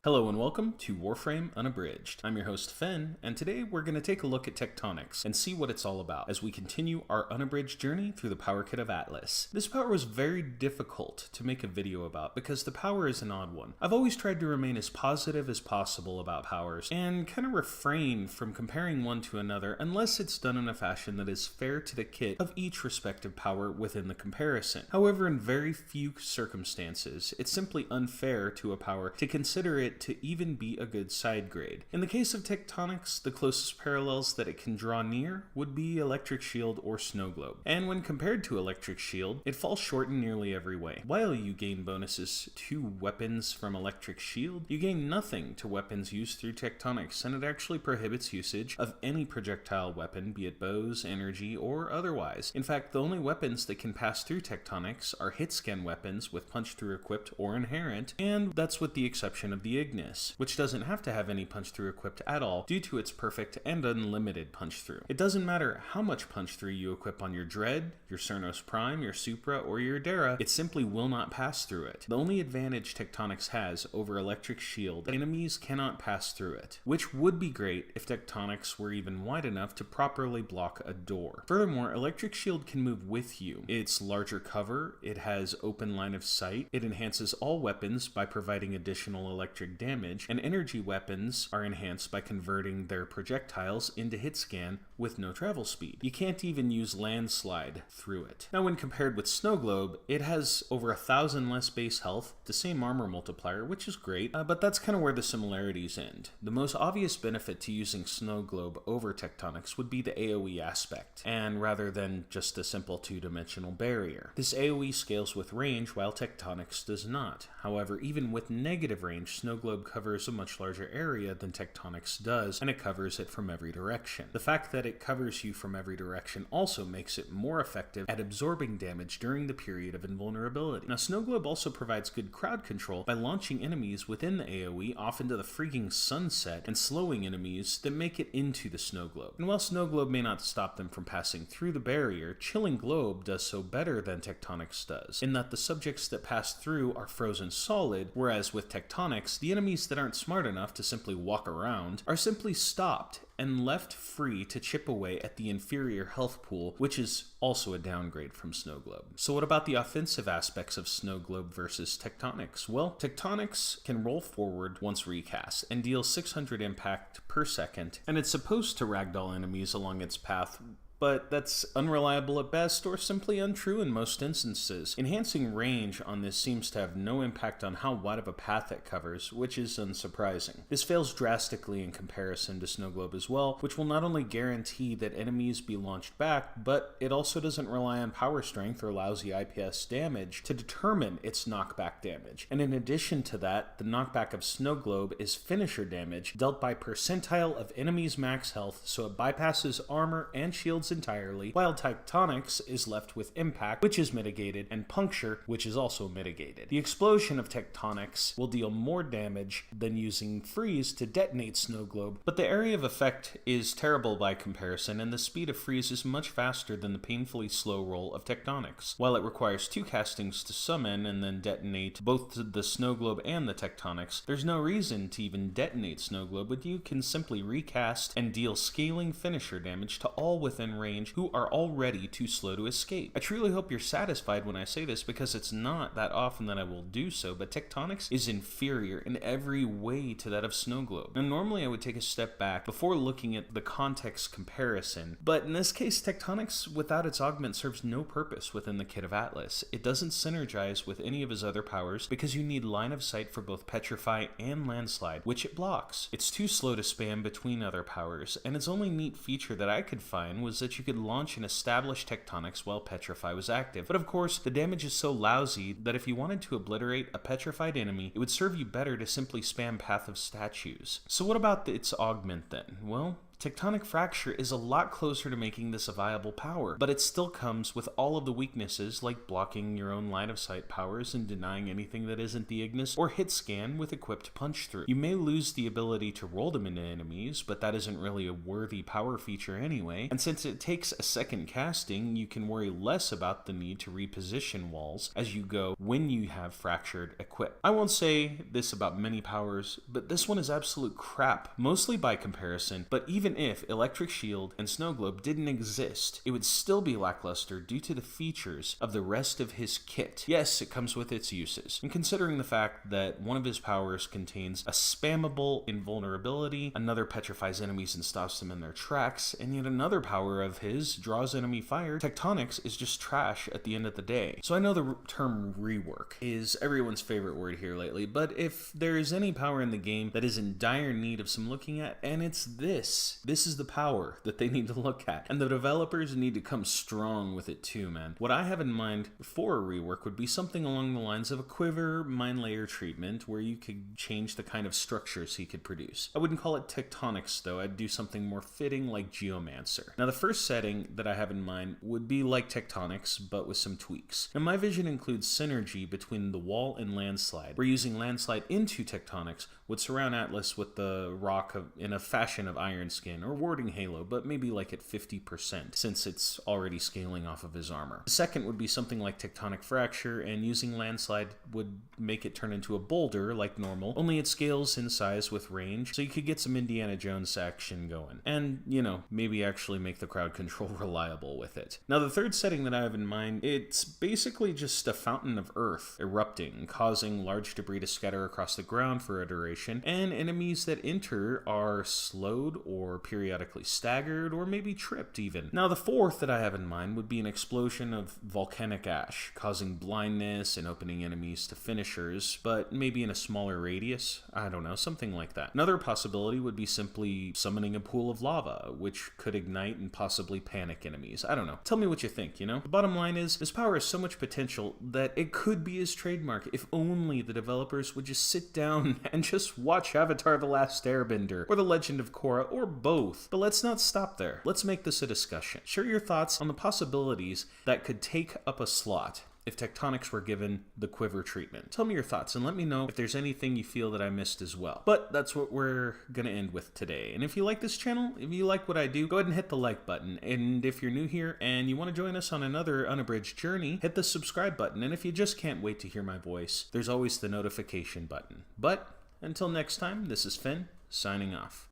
Hello and welcome to Warframe Unabridged. I'm your host Fen, and today we're going to take a look at Tectonics and see what it's all about as we continue our unabridged journey through the power kit of Atlas. This power was very difficult to make a video about because the power is an odd one. I've always tried to remain as positive as possible about powers and kind of refrain from comparing one to another unless it's done in a fashion that is fair to the kit of each respective power within the comparison. However, in very few circumstances, it's simply unfair to a power to consider it to even be a good side grade. In the case of Tectonics, the closest parallels that it can draw near would be Electric Shield or Snow Globe. And when compared to Electric Shield, it falls short in nearly every way. While you gain bonuses to weapons from Electric Shield, you gain nothing to weapons used through Tectonics, and it actually prohibits usage of any projectile weapon, be it bows, energy, or otherwise. In fact, the only weapons that can pass through Tectonics are hit scan weapons with punch through equipped or inherent, and that's with the exception of the Ignis, which doesn't have to have any punch through equipped at all due to its perfect and unlimited punch through. It doesn't matter how much punch through you equip on your Dread, your Cernos Prime, your Supra, or your Dara, it simply will not pass through it. The only advantage Tectonics has over Electric Shield, enemies cannot pass through it, which would be great if Tectonics were even wide enough to properly block a door. Furthermore, Electric Shield can move with you. It's larger cover, it has open line of sight, it enhances all weapons by providing additional electric damage, and energy weapons are enhanced by converting their projectiles into hit scan with no travel speed. You can't even use landslide through it. Now, when compared with Snow Globe, it has over 1,000 less base health, the same armor multiplier, which is great, but that's kind of where the similarities end. The most obvious benefit to using Snow Globe over Tectonics would be the AoE aspect, and rather than just a simple two-dimensional barrier. This AoE scales with range while Tectonics does not. However, even with negative range, Snow Globe covers a much larger area than Tectonics does, and it covers it from every direction. The fact that it covers you from every direction also makes it more effective at absorbing damage during the period of invulnerability. Now, Snow Globe also provides good crowd control by launching enemies within the AoE off into the freaking sunset and slowing enemies that make it into the Snow Globe. And while Snow Globe may not stop them from passing through the barrier, Chilling Globe does so better than Tectonics does, in that the subjects that pass through are frozen solid, whereas with Tectonics, the enemies that aren't smart enough to simply walk around are simply stopped and left free to chip away at the inferior health pool, which is also a downgrade from Snow Globe. So what about the offensive aspects of Snow Globe versus Tectonics? Well, Tectonics can roll forward once recast and deal 600 impact per second, and it's supposed to ragdoll enemies along its path, but that's unreliable at best or simply untrue in most instances. Enhancing range on this seems to have no impact on how wide of a path it covers, which is unsurprising. This fails drastically in comparison to Snow Globe as well, which will not only guarantee that enemies be launched back, but it also doesn't rely on power strength or lousy IPS damage to determine its knockback damage. And in addition to that, the knockback of Snow Globe is finisher damage dealt by percentile of enemies' max health, so it bypasses armor and shields entirely, while Tectonics is left with impact, which is mitigated, and puncture, which is also mitigated. The explosion of Tectonics will deal more damage than using freeze to detonate Snow Globe, but the area of effect is terrible by comparison, and the speed of freeze is much faster than the painfully slow roll of Tectonics. While it requires 2 castings to summon and then detonate both the Snow Globe and the Tectonics, there's no reason to even detonate Snow Globe, but you can simply recast and deal scaling finisher damage to all within range who are already too slow to escape. I truly hope you're satisfied when I say this, because it's not that often that I will do so, but Tectonics is inferior in every way to that of Snow Globe. Now, normally I would take a step back before looking at the context comparison, but in this case, Tectonics without its augment serves no purpose within the kit of Atlas. It doesn't synergize with any of his other powers because you need line of sight for both Petrify and Landslide, which it blocks. It's too slow to spam between other powers, and its only neat feature that I could find was that you could launch and establish Tectonics while Petrify was active. But of course, the damage is so lousy that if you wanted to obliterate a petrified enemy, it would serve you better to simply spam Path of Statues. So what about its augment then? Well, Tectonic Fracture is a lot closer to making this a viable power, but it still comes with all of the weaknesses like blocking your own line of sight powers and denying anything that isn't the Ignis, or hit scan with equipped punch through. You may lose the ability to roll them into enemies, but that isn't really a worthy power feature anyway, and since it takes a second casting, you can worry less about the need to reposition walls as you go when you have Fractured equipped. I won't say this about many powers, but this one is absolute crap, mostly by comparison, but even if Electric Shield and Snow Globe didn't exist, it would still be lackluster due to the features of the rest of his kit. Yes, it comes with its uses, and considering the fact that one of his powers contains a spammable invulnerability, another petrifies enemies and stops them in their tracks, and yet another power of his draws enemy fire, Tectonics is just trash at the end of the day. So I know the term rework is everyone's favorite word here lately, but if there is any power in the game that is in dire need of some looking at, and it's this is the power that they need to look at, and the developers need to come strong with it too, man. What I have in mind for a rework would be something along the lines of a Quiver Mine Layer treatment, where you could change the kind of structures he could produce. I wouldn't call it Tectonics though, I'd do something more fitting like Geomancer. Now the first setting that I have in mind would be like Tectonics, but with some tweaks. Now my vision includes synergy between the wall and landslide, where using landslide into Tectonics would surround Atlas with the rock in a fashion of Iron Skin or Warding Halo, but maybe like at 50% since it's already scaling off of his armor. The second would be something like Tectonic Fracture, and using landslide would make it turn into a boulder like normal, only it scales in size with range, so you could get some Indiana Jones action going. And, you know, maybe actually make the crowd control reliable with it. Now the third setting that I have in mind, it's basically just a fountain of earth erupting, causing large debris to scatter across the ground for a duration, and enemies that enter are slowed or periodically staggered or maybe tripped even. Now the fourth that I have in mind would be an explosion of volcanic ash, causing blindness and opening enemies to finishers, but maybe in a smaller radius. I don't know, something like that. Another possibility would be simply summoning a pool of lava, which could ignite and possibly panic enemies. I don't know. Tell me what you think, you know? The bottom line is, this power has so much potential that it could be his trademark if only the developers would just sit down and just watch Avatar: The Last Airbender, or The Legend of Korra, or both. But let's not stop there. Let's make this a discussion. Share your thoughts on the possibilities that could take up a slot if Tectonics were given the Quiver treatment. Tell me your thoughts and let me know if there's anything you feel that I missed as well. But that's what we're gonna end with today. And if you like this channel, if you like what I do, go ahead and hit the like button. And if you're new here and you want to join us on another Unabridged journey, hit the subscribe button. And if you just can't wait to hear my voice, there's always the notification button. But until next time, this is Finn, signing off.